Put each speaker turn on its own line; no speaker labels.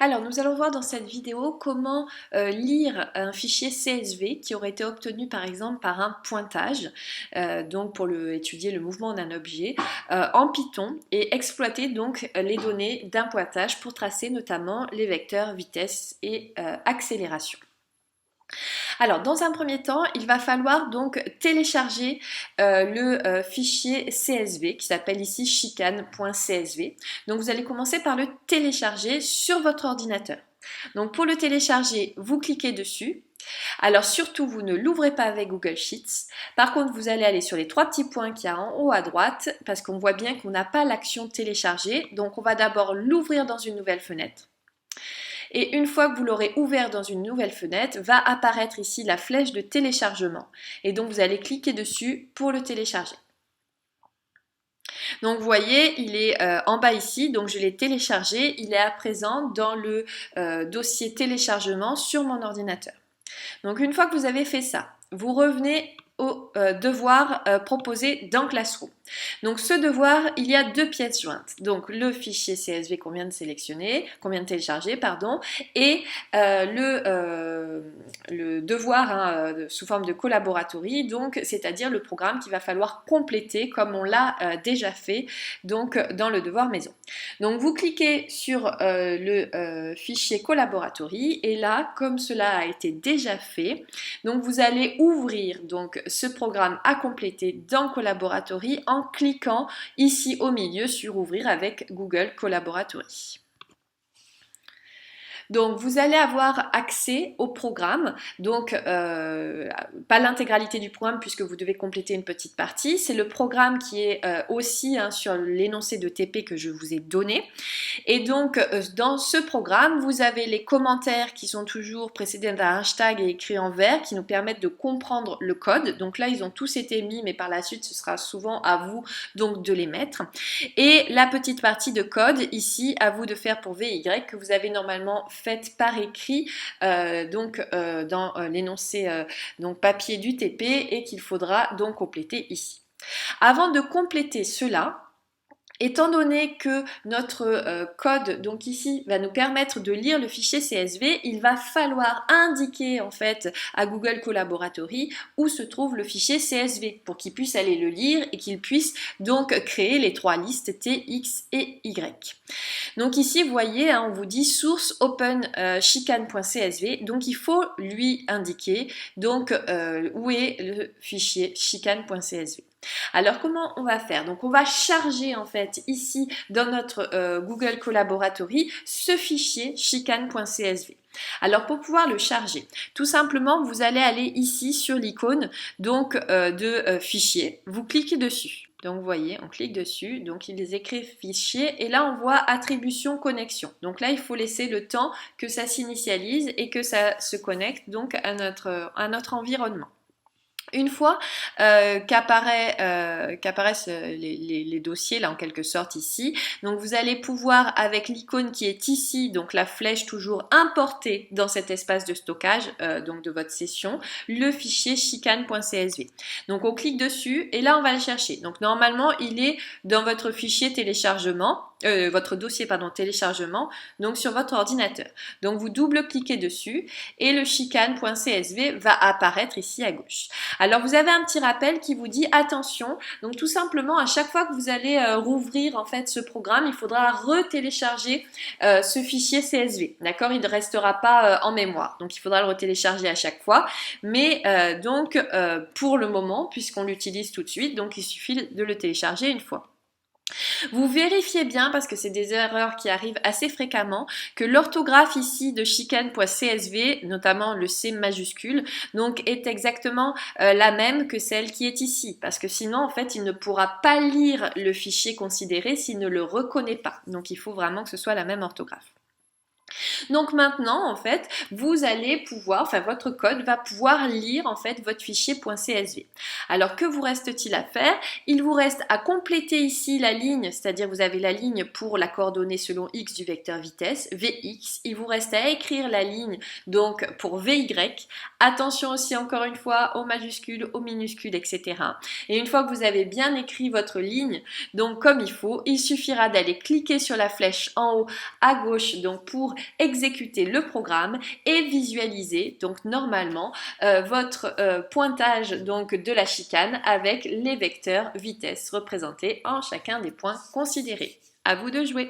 Alors, nous allons voir dans cette vidéo comment lire un fichier CSV qui aurait été obtenu par exemple par un pointage, donc pour étudier le mouvement d'un objet, en Python et exploiter donc les données d'un pointage pour tracer notamment les vecteurs vitesse et accélération. Alors, dans un premier temps, il va falloir donc télécharger le fichier CSV qui s'appelle ici chicane.csv. Donc, vous allez commencer par le télécharger sur votre ordinateur. Donc, pour le télécharger, vous cliquez dessus. Alors surtout, vous ne l'ouvrez pas avec Google Sheets. Par contre, vous allez aller sur les trois petits points qu'il y a en haut à droite parce qu'on voit bien qu'on n'a pas l'action télécharger. Donc, on va d'abord l'ouvrir dans une nouvelle fenêtre. Et une fois que vous l'aurez ouvert dans une nouvelle fenêtre, va apparaître ici la flèche de téléchargement. Et donc vous allez cliquer dessus pour le télécharger. Donc vous voyez, il est en bas ici, donc je l'ai téléchargé. Il est à présent dans le dossier téléchargement sur mon ordinateur. Donc une fois que vous avez fait ça, vous revenez au devoir proposé dans Classroom. Donc ce devoir, il y a deux pièces jointes. Donc le fichier CSV qu'on vient de sélectionner, qu'on vient de télécharger, pardon, et le devoir sous forme de collaboratory, donc c'est-à-dire le programme qu'il va falloir compléter comme on l'a déjà fait donc dans le devoir maison. Donc vous cliquez sur le fichier collaboratory et là, comme cela a été déjà fait, donc vous allez ouvrir donc ce programme à compléter dans Collaboratory en cliquant ici au milieu sur Ouvrir avec Google Collaboratory. Donc vous allez avoir accès au programme, donc pas l'intégralité du programme puisque vous devez compléter une petite partie, c'est le programme qui est aussi sur l'énoncé de TP que je vous ai donné. Et donc dans ce programme, vous avez les commentaires qui sont toujours précédés d'un hashtag et écrits en vert qui nous permettent de comprendre le code. Donc là ils ont tous été mis mais par la suite ce sera souvent à vous donc de les mettre. Et la petite partie de code ici à vous de faire pour VY que vous avez normalement faite par écrit dans l'énoncé donc papier du TP et qu'il faudra donc compléter ici. Avant de compléter cela, étant donné que notre code, donc ici, va nous permettre de lire le fichier CSV, il va falloir indiquer en fait à Google Collaboratory où se trouve le fichier CSV pour qu'il puisse aller le lire et qu'il puisse donc créer les trois listes T, X et Y. Donc ici, vous voyez, on vous dit source open chicane.csv, donc il faut lui indiquer donc où est le fichier chicane.csv. Alors comment on va faire? Donc on va charger en fait ici dans notre Google Collaboratory ce fichier chicane.csv. Alors pour pouvoir le charger, tout simplement vous allez aller ici sur l'icône donc de fichier, vous cliquez dessus. Donc vous voyez, on clique dessus, donc il est écrit fichier et là on voit attribution connexion. Donc là il faut laisser le temps que ça s'initialise et que ça se connecte donc à notre environnement. Une fois qu'apparaissent les dossiers là en quelque sorte ici, donc vous allez pouvoir avec l'icône qui est ici, donc la flèche toujours importer dans cet espace de stockage donc de votre session, le fichier chicane.csv. Donc on clique dessus et là on va le chercher. Donc normalement il est dans votre fichier téléchargement, votre dossier téléchargement, donc sur votre ordinateur. Donc vous double-cliquez dessus et le chicane.csv va apparaître ici à gauche. Alors vous avez un petit rappel qui vous dit attention, donc tout simplement à chaque fois que vous allez rouvrir en fait ce programme, il faudra retélécharger ce fichier CSV, d'accord? Il ne restera pas en mémoire, donc il faudra le retélécharger à chaque fois, mais pour le moment, puisqu'on l'utilise tout de suite, donc il suffit de le télécharger une fois. Vous vérifiez bien, parce que c'est des erreurs qui arrivent assez fréquemment, que l'orthographe ici de chicane.csv, notamment le C majuscule, donc est exactement la même que celle qui est ici. Parce que sinon, en fait, il ne pourra pas lire le fichier considéré s'il ne le reconnaît pas. Donc il faut vraiment que ce soit la même orthographe. Donc maintenant, en fait, vous allez pouvoir, votre code va pouvoir lire en fait votre fichier .csv. Alors que vous reste-t-il à faire? Il vous reste à compléter ici la ligne, c'est-à-dire vous avez la ligne pour la coordonnée selon x du vecteur vitesse, Vx. Il vous reste à écrire la ligne donc pour Vy. Attention aussi encore une fois aux majuscules, aux minuscules, etc. Et une fois que vous avez bien écrit votre ligne, donc comme il faut, il suffira d'aller cliquer sur la flèche en haut à gauche donc pour exécuter exécuter le programme et visualiser donc normalement votre pointage donc de la chicane avec les vecteurs vitesse représentés en chacun des points considérés. À vous de jouer!